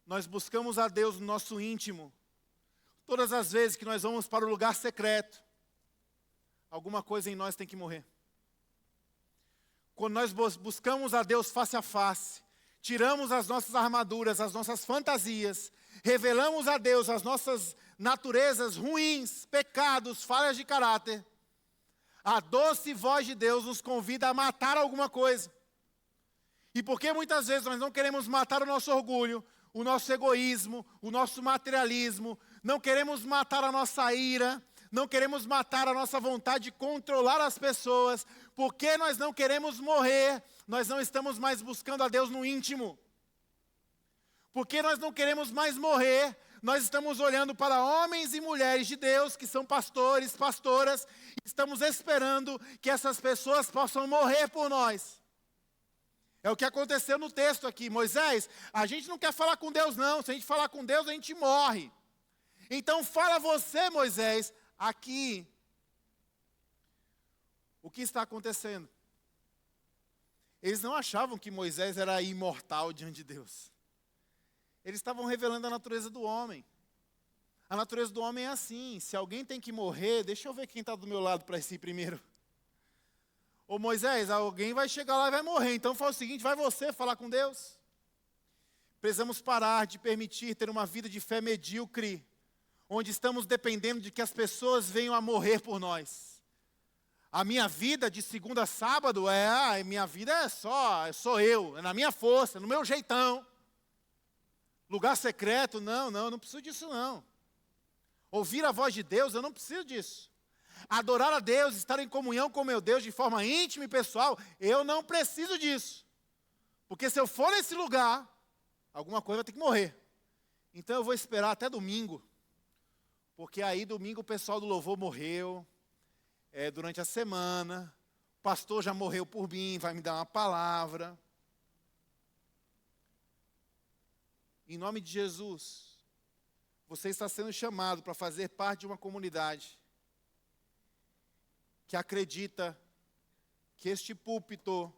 nós buscamos a Deus no nosso íntimo, todas as vezes que nós vamos para o lugar secreto, alguma coisa em nós tem que morrer. Quando nós buscamos a Deus face a face, tiramos as nossas armaduras, as nossas fantasias, revelamos a Deus as nossas naturezas ruins, pecados, falhas de caráter, a doce voz de Deus nos convida a matar alguma coisa. E porque muitas vezes nós não queremos matar o nosso orgulho, o nosso egoísmo, o nosso materialismo, não queremos matar a nossa ira, não queremos matar a nossa vontade de controlar as pessoas, porque nós não queremos morrer, nós não estamos mais buscando a Deus no íntimo. Porque nós não queremos mais morrer, nós estamos olhando para homens e mulheres de Deus, que são pastores, pastoras, e estamos esperando que essas pessoas possam morrer por nós. É o que aconteceu no texto aqui. Moisés, a gente não quer falar com Deus não, se a gente falar com Deus a gente morre. Então fala você, Moisés, aqui. O que está acontecendo? Eles não achavam que Moisés era imortal diante de Deus. Eles estavam revelando a natureza do homem. A natureza do homem é assim, se alguém tem que morrer, deixa eu ver quem está do meu lado para ir primeiro. Ô Moisés, alguém vai chegar lá e vai morrer, então fala o seguinte, vai você falar com Deus. Precisamos parar de permitir ter uma vida de fé medíocre, onde estamos dependendo de que as pessoas venham a morrer por nós. A minha vida de segunda a sábado minha vida sou eu, é na minha força, no meu jeitão. Lugar secreto, não preciso disso não. Ouvir a voz de Deus, eu não preciso disso. Adorar a Deus, estar em comunhão com meu Deus de forma íntima e pessoal, eu não preciso disso. Porque se eu for nesse lugar, alguma coisa vai ter que morrer. Então eu vou esperar até domingo. Porque aí domingo o pessoal do louvor morreu, durante a semana, o pastor já morreu por mim, vai me dar uma palavra. Em nome de Jesus, você está sendo chamado para fazer parte de uma comunidade que acredita que este púlpito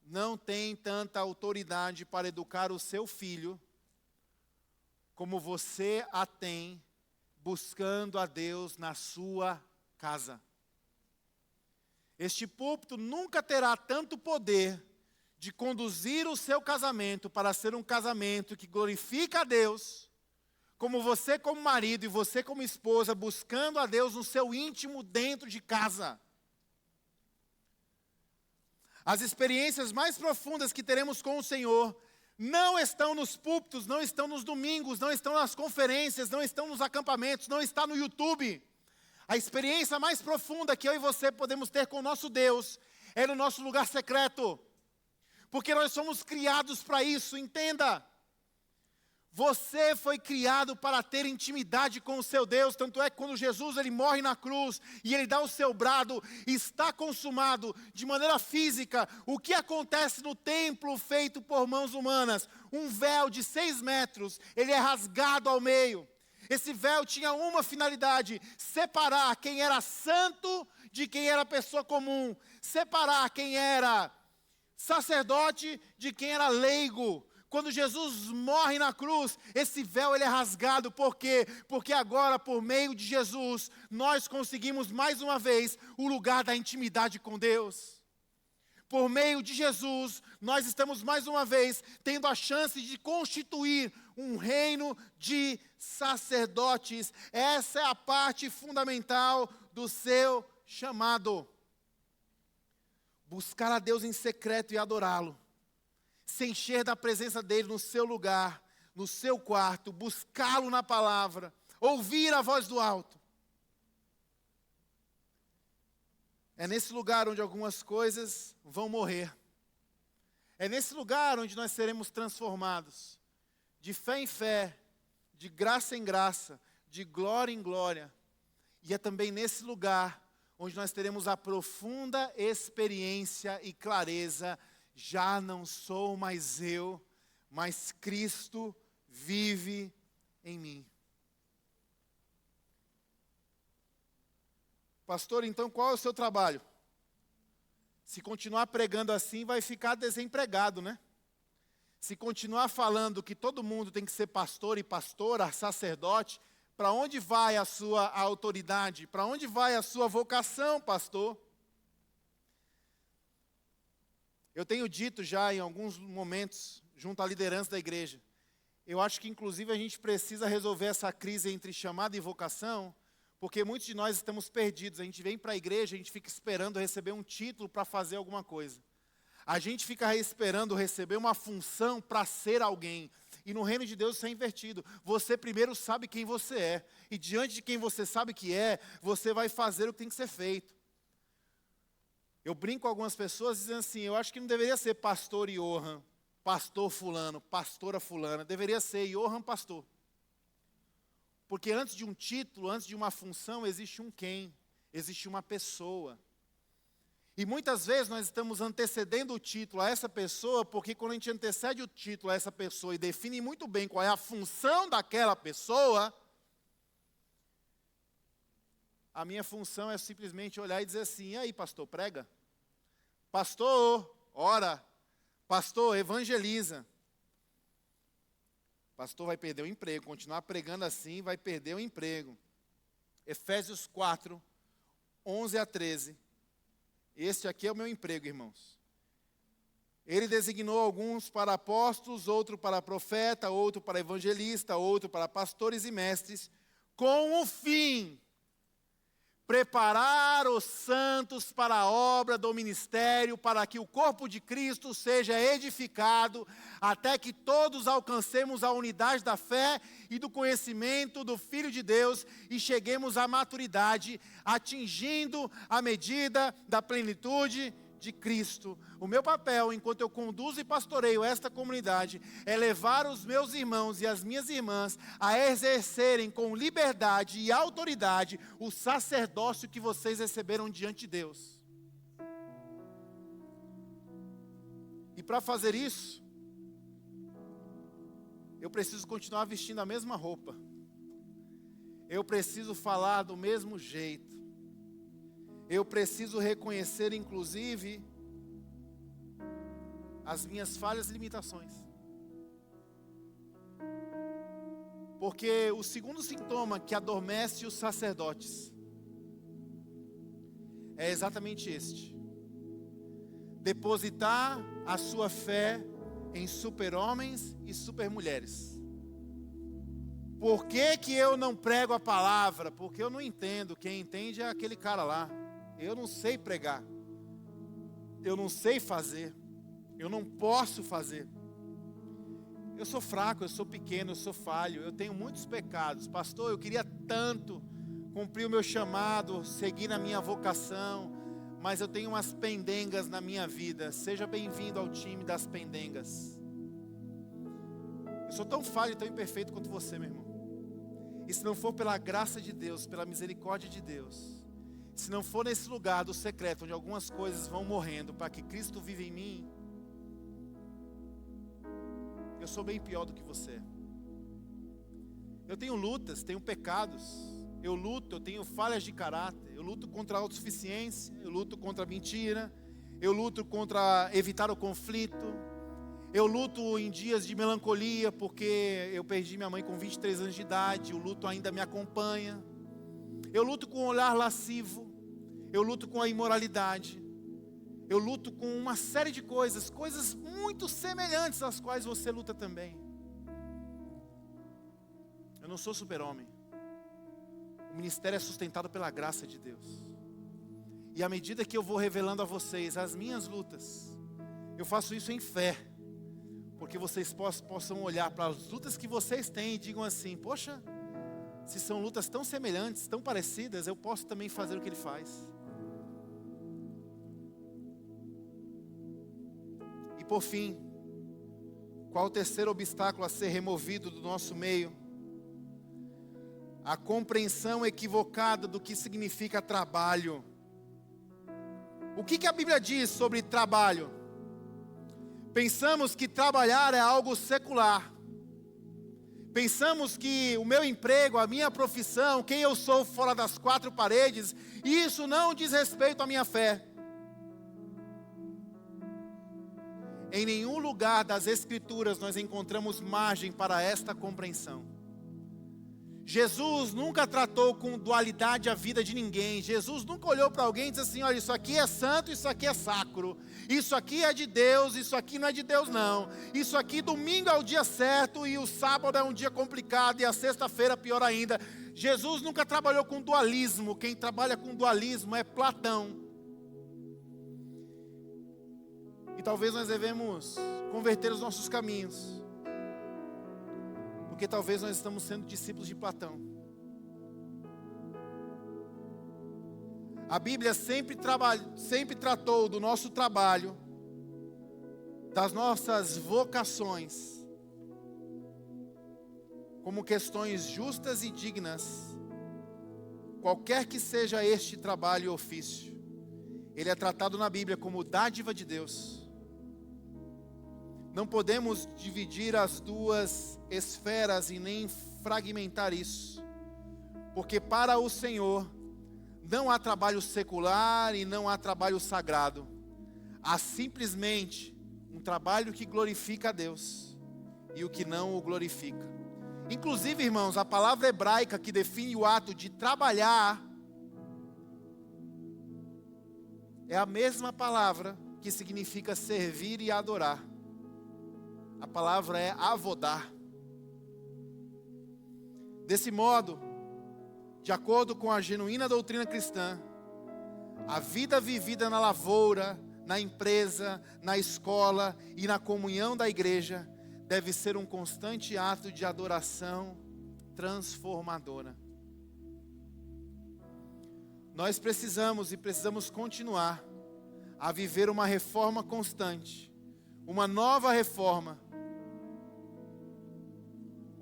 não tem tanta autoridade para educar o seu filho, como você a tem buscando a Deus na sua casa. Este púlpito nunca terá tanto poder de conduzir o seu casamento para ser um casamento que glorifica a Deus, como você como marido e você como esposa, buscando a Deus no seu íntimo dentro de casa. As experiências mais profundas que teremos com o Senhor não estão nos púlpitos, não estão nos domingos, não estão nas conferências, não estão nos acampamentos, não está no YouTube. A experiência mais profunda que eu e você podemos ter com o nosso Deus é no nosso lugar secreto. Porque nós somos criados para isso, entenda. Você foi criado para ter intimidade com o seu Deus, tanto é que quando Jesus ele morre na cruz e ele dá o seu brado, está consumado de maneira física. O que acontece no templo feito por mãos humanas? Um véu de 6 metros, ele é rasgado ao meio. Esse véu tinha uma finalidade: separar quem era santo de quem era pessoa comum, separar quem era sacerdote de quem era leigo. Quando Jesus morre na cruz, esse véu ele é rasgado. Por quê? Porque agora, por meio de Jesus, nós conseguimos mais uma vez o lugar da intimidade com Deus. Por meio de Jesus, nós estamos mais uma vez tendo a chance de constituir um reino de sacerdotes. Essa é a parte fundamental do seu chamado. Buscar a Deus em secreto e adorá-lo. Se encher da presença dele no seu lugar, no seu quarto, buscá-lo na palavra, ouvir a voz do alto. É nesse lugar onde algumas coisas vão morrer. É nesse lugar onde nós seremos transformados, de fé em fé, de graça em graça, de glória em glória. E é também nesse lugar onde nós teremos a profunda experiência e clareza: já não sou mais eu, mas Cristo vive em mim. Pastor, então qual é o seu trabalho? Se continuar pregando assim, vai ficar desempregado, né? Se continuar falando que todo mundo tem que ser pastor e pastora, sacerdote, para onde vai a sua autoridade? Para onde vai a sua vocação, pastor? Eu tenho dito já em alguns momentos, junto à liderança da igreja, eu acho que inclusive a gente precisa resolver essa crise entre chamado e vocação, porque muitos de nós estamos perdidos. A gente vem para a igreja, a gente fica esperando receber um título para fazer alguma coisa. A gente fica esperando receber uma função para ser alguém. E no reino de Deus isso é invertido. Você primeiro sabe quem você é. E diante de quem você sabe que é, você vai fazer o que tem que ser feito. Eu brinco com algumas pessoas dizendo assim: eu acho que não deveria ser pastor Johan, pastor fulano, pastora fulana. Deveria ser Johan pastor. Porque antes de um título, antes de uma função, existe um quem, existe uma pessoa. E muitas vezes nós estamos antecedendo o título a essa pessoa, porque quando a gente antecede o título a essa pessoa e define muito bem qual é a função daquela pessoa, a minha função é simplesmente olhar e dizer assim: e aí, pastor, prega? Pastor, ora. Pastor, evangeliza. Pastor vai perder o emprego, continuar pregando assim, vai perder o emprego. Efésios 4, 11 a 13. Este aqui é o meu emprego, irmãos. Ele designou alguns para apóstolos, outro para profeta, outro para evangelista, outro para pastores e mestres, com o fim preparar os santos para a obra do ministério, para que o corpo de Cristo seja edificado, até que todos alcancemos a unidade da fé e do conhecimento do Filho de Deus e cheguemos à maturidade, atingindo a medida da plenitude de Cristo. O meu papel, enquanto eu conduzo e pastoreio esta comunidade, é levar os meus irmãos e as minhas irmãs a exercerem com liberdade e autoridade o sacerdócio que vocês receberam diante de Deus. E para fazer isso, eu preciso continuar vestindo a mesma roupa. Eu preciso falar do mesmo jeito. Eu preciso reconhecer, inclusive, as minhas falhas e limitações. Porque o segundo sintoma que adormece os sacerdotes é exatamente este: depositar a sua fé em super-homens e super-mulheres. Por que que eu não prego a palavra? Porque eu não entendo. Quem entende é aquele cara lá. Eu não sei pregar, eu não sei fazer, eu não posso fazer. Eu sou fraco, eu sou pequeno, eu sou falho, eu tenho muitos pecados. Pastor, eu queria tanto cumprir o meu chamado, seguir na minha vocação, mas eu tenho umas pendengas na minha vida. Seja bem-vindo ao time das pendengas. Eu sou tão falho e tão imperfeito quanto você, meu irmão. E se não for pela graça de Deus, pela misericórdia de Deus, se não for nesse lugar do secreto, onde algumas coisas vão morrendo para que Cristo viva em mim, eu sou bem pior do que você. Eu tenho lutas, tenho pecados, eu luto, eu tenho falhas de caráter, eu luto contra a autossuficiência, eu luto contra a mentira, eu luto contra evitar o conflito, eu luto em dias de melancolia, porque eu perdi minha mãe com 23 anos de idade, o luto ainda me acompanha. Eu luto com o olhar lascivo, eu luto com a imoralidade, eu luto com uma série de coisas muito semelhantes às quais você luta também. Eu não sou super-homem. O ministério é sustentado pela graça de Deus. E à medida que eu vou revelando a vocês as minhas lutas, eu faço isso em fé, porque vocês possam olhar para as lutas que vocês têm e digam assim: poxa, se são lutas tão semelhantes, tão parecidas, eu posso também fazer o que ele faz. E por fim, qual o terceiro obstáculo a ser removido do nosso meio? A compreensão equivocada do que significa trabalho. O que a Bíblia diz sobre trabalho? Pensamos que trabalhar é algo secular. Pensamos que o meu emprego, a minha profissão, quem eu sou fora das quatro paredes, isso não diz respeito à minha fé. Em nenhum lugar das Escrituras nós encontramos margem para esta compreensão. Jesus nunca tratou com dualidade a vida de ninguém. Jesus nunca olhou para alguém e disse assim: olha, isso aqui é santo, isso aqui é sacro. Isso aqui é de Deus, isso aqui não é de Deus não. Isso aqui domingo é o dia certo e o sábado é um dia complicado e a sexta-feira pior ainda. Jesus nunca trabalhou com dualismo. Quem trabalha com dualismo é Platão. E talvez nós devemos converter os nossos caminhos, porque talvez nós estamos sendo discípulos de Platão. A Bíblia sempre tratou do nosso trabalho, das nossas vocações, como questões justas e dignas, qualquer que seja este trabalho e ofício. Ele é tratado na Bíblia como dádiva de Deus. Não podemos dividir as duas esferas e nem fragmentar isso, porque para o Senhor não há trabalho secular e não há trabalho sagrado. Há simplesmente um trabalho que glorifica a Deus e o que não o glorifica. Inclusive, irmãos, a palavra hebraica que define o ato de trabalhar é a mesma palavra que significa servir e adorar. A palavra é avodar. Desse modo, de acordo com a genuína doutrina cristã, a vida vivida na lavoura, na empresa, na escola e na comunhão da igreja deve ser um constante ato de adoração transformadora. Nós precisamos continuar a viver uma reforma constante, uma nova reforma,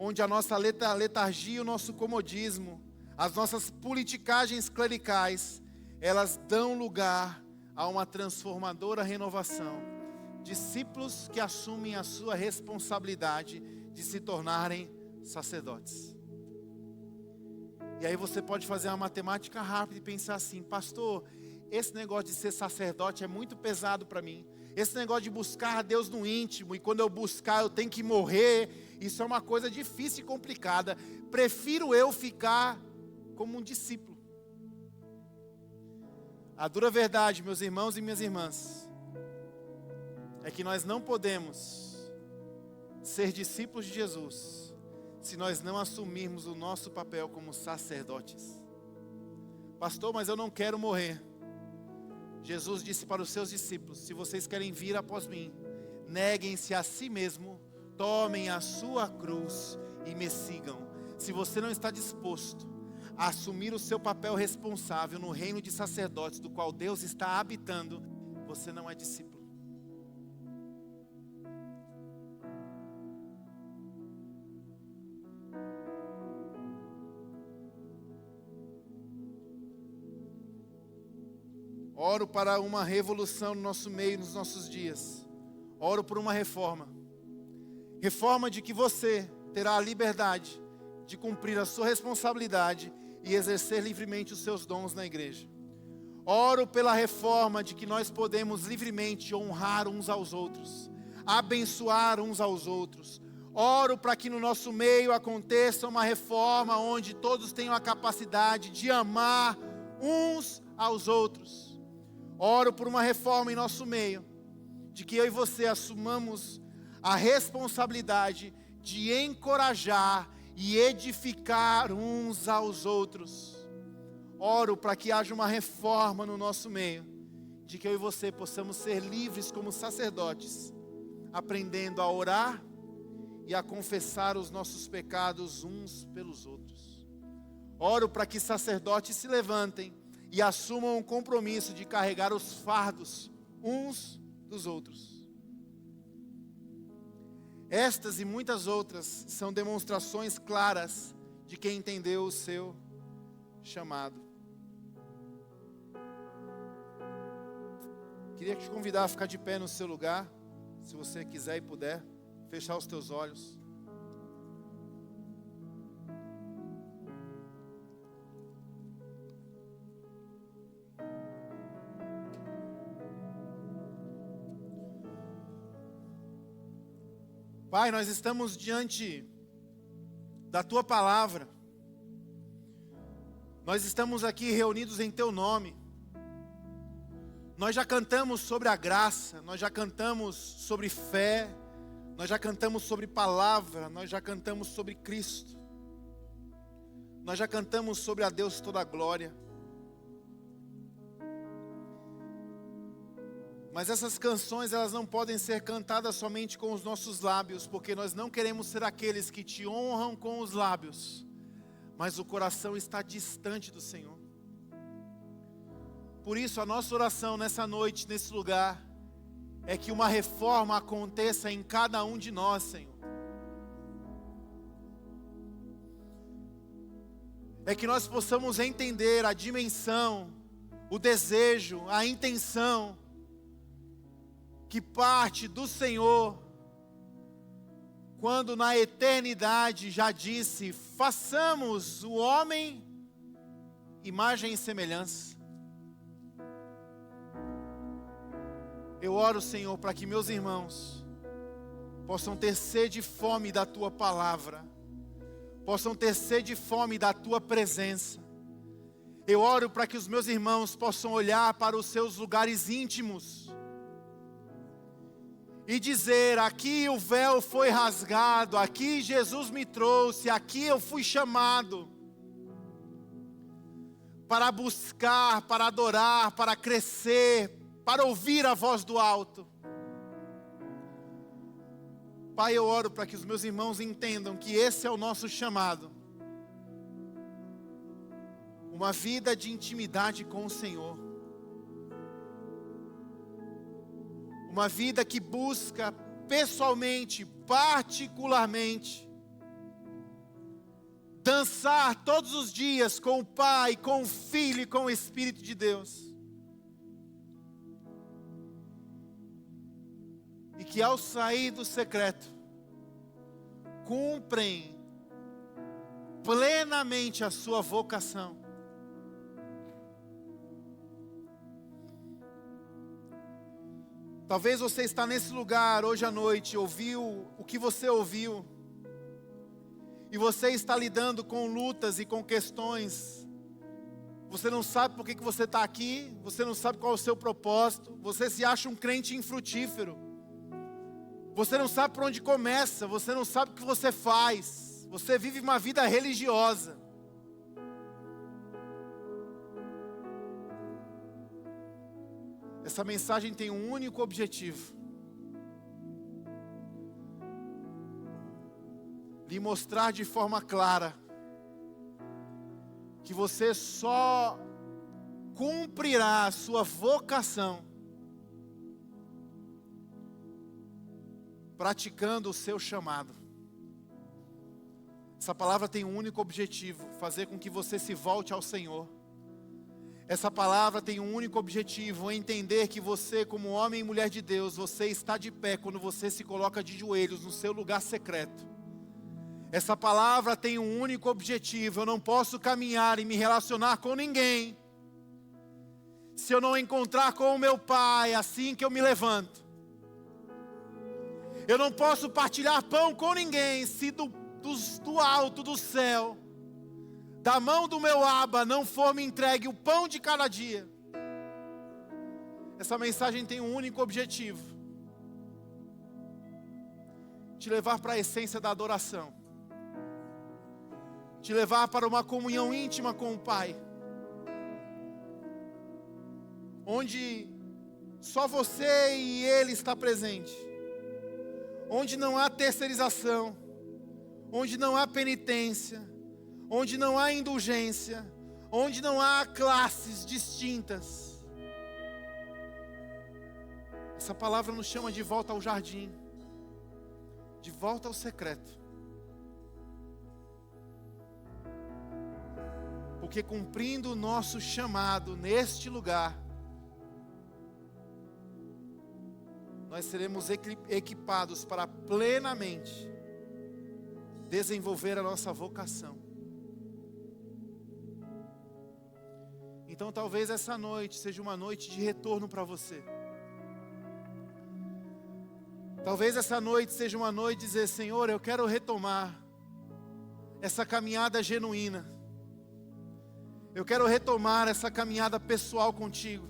onde a nossa letargia, o nosso comodismo, as nossas politicagens clericais, elas dão lugar a uma transformadora renovação. Discípulos que assumem a sua responsabilidade de se tornarem sacerdotes. E aí você pode fazer uma matemática rápida e pensar assim: pastor, esse negócio de ser sacerdote é muito pesado para mim. Esse negócio de buscar a Deus no íntimo, e quando eu buscar eu tenho que morrer, isso é uma coisa difícil e complicada. Prefiro eu ficar como um discípulo. A dura verdade, meus irmãos e minhas irmãs, é que nós não podemos ser discípulos de Jesus se nós não assumirmos o nosso papel como sacerdotes. Pastor, mas eu não quero morrer. Jesus disse para os seus discípulos: se vocês querem vir após mim, neguem-se a si mesmo, tomem a sua cruz e me sigam. Se você não está disposto a assumir o seu papel responsável no reino de sacerdotes do qual Deus está habitando, você não é discípulo. Oro para uma revolução no nosso meio, nos nossos dias. Oro por uma reforma. Reforma de que você terá a liberdade de cumprir a sua responsabilidade e exercer livremente os seus dons na igreja. Oro pela reforma de que nós podemos livremente honrar uns aos outros, abençoar uns aos outros. Oro para que no nosso meio aconteça uma reforma onde todos tenham a capacidade de amar uns aos outros. Oro por uma reforma em nosso meio, de que eu e você assumamos a responsabilidade de encorajar e edificar uns aos outros. Oro para que haja uma reforma no nosso meio, de que eu e você possamos ser livres como sacerdotes, aprendendo a orar e a confessar os nossos pecados uns pelos outros. Oro para que sacerdotes se levantem e assumam o compromisso de carregar os fardos uns dos outros. Estas e muitas outras são demonstrações claras de quem entendeu o seu chamado. Queria te convidar a ficar de pé no seu lugar, se você quiser e puder, fechar os teus olhos. Pai, nós estamos diante da Tua palavra. Nós estamos aqui reunidos em Teu nome. Nós já cantamos sobre a graça, nós já cantamos sobre fé, nós já cantamos sobre palavra, nós já cantamos sobre Cristo. Nós já cantamos sobre a Deus toda a glória. Mas essas canções, elas não podem ser cantadas somente com os nossos lábios, porque nós não queremos ser aqueles que te honram com os lábios, mas o coração está distante do Senhor. Por isso a nossa oração nessa noite, nesse lugar, é que uma reforma aconteça em cada um de nós, Senhor. É que nós possamos entender a dimensão, o desejo, a intenção que parte do Senhor, quando na eternidade já disse: façamos o homem imagem e semelhança. Eu oro, Senhor, para que meus irmãos possam ter sede e fome da Tua palavra, possam ter sede e fome da Tua presença. Eu oro para que os meus irmãos possam olhar para os seus lugares íntimos e dizer: aqui o véu foi rasgado, aqui Jesus me trouxe, aqui eu fui chamado para buscar, para adorar, para crescer, para ouvir a voz do alto. Pai, eu oro para que os meus irmãos entendam que esse é o nosso chamado. Uma vida de intimidade com o Senhor. Uma vida que busca pessoalmente, particularmente, dançar todos os dias com o Pai, com o Filho e com o Espírito de Deus. E que ao sair do secreto, cumprem plenamente a sua vocação. Talvez você está nesse lugar hoje à noite, ouviu o que você ouviu, e você está lidando com lutas e com questões. Você não sabe por que você está aqui, você não sabe qual é o seu propósito, você se acha um crente infrutífero, você não sabe por onde começa, você não sabe o que você faz, você vive uma vida religiosa. Essa mensagem tem um único objetivo: lhe mostrar de forma clara que você só cumprirá a sua vocação praticando o seu chamado. Essa palavra tem um único objetivo: fazer com que você se volte ao Senhor. Essa palavra tem um único objetivo: entender que você, como homem e mulher de Deus, você está de pé quando você se coloca de joelhos no seu lugar secreto. Essa palavra tem um único objetivo: eu não posso caminhar e me relacionar com ninguém se eu não encontrar com o meu Pai assim que eu me levanto. Eu não posso partilhar pão com ninguém se do alto do céu, da mão do meu Abba, não for me entregue o pão de cada dia. Essa mensagem tem um único objetivo: te levar para a essência da adoração, te levar para uma comunhão íntima com o Pai, onde só você e Ele está presente, onde não há terceirização, onde não há penitência, onde não há indulgência, onde não há classes distintas. Essa palavra nos chama de volta ao jardim, de volta ao secreto. Porque cumprindo o nosso chamado neste lugar, nós seremos equipados para plenamente desenvolver a nossa vocação. Então talvez essa noite seja uma noite de retorno para você. Talvez essa noite seja uma noite de dizer: Senhor, eu quero retomar essa caminhada genuína. Eu quero retomar essa caminhada pessoal contigo.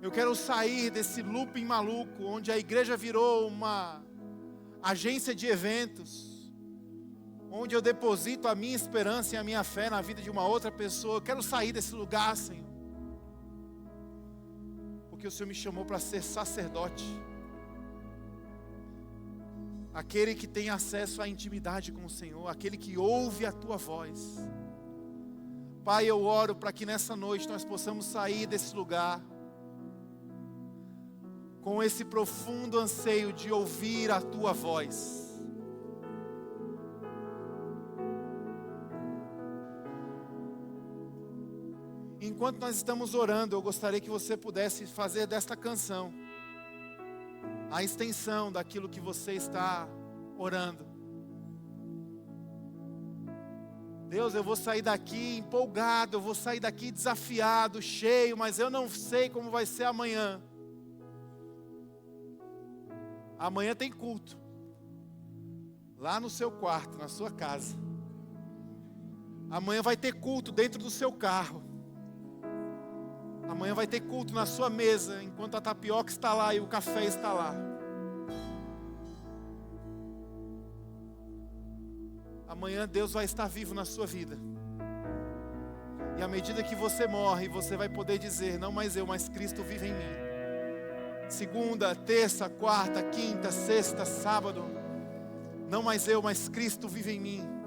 Eu quero sair desse looping maluco, onde a igreja virou uma agência de eventos, onde eu deposito a minha esperança e a minha fé na vida de uma outra pessoa. Eu quero sair desse lugar, Senhor, porque o Senhor me chamou para ser sacerdote, aquele que tem acesso à intimidade com o Senhor, aquele que ouve a tua voz. Pai, eu oro para que nessa noite nós possamos sair desse lugar com esse profundo anseio de ouvir a tua voz. Enquanto nós estamos orando, eu gostaria que você pudesse fazer desta canção a extensão daquilo que você está orando. Deus, eu vou sair daqui empolgado, eu vou sair daqui desafiado, cheio, mas eu não sei como vai ser amanhã. Amanhã tem culto, lá no seu quarto, na sua casa. Amanhã vai ter culto dentro do seu carro. Amanhã vai ter culto na sua mesa, enquanto a tapioca está lá e o café está lá. Amanhã Deus vai estar vivo na sua vida. E à medida que você morre, você vai poder dizer: não mais eu, mas Cristo vive em mim. Segunda, terça, quarta, quinta, sexta, sábado, não mais eu, mas Cristo vive em mim.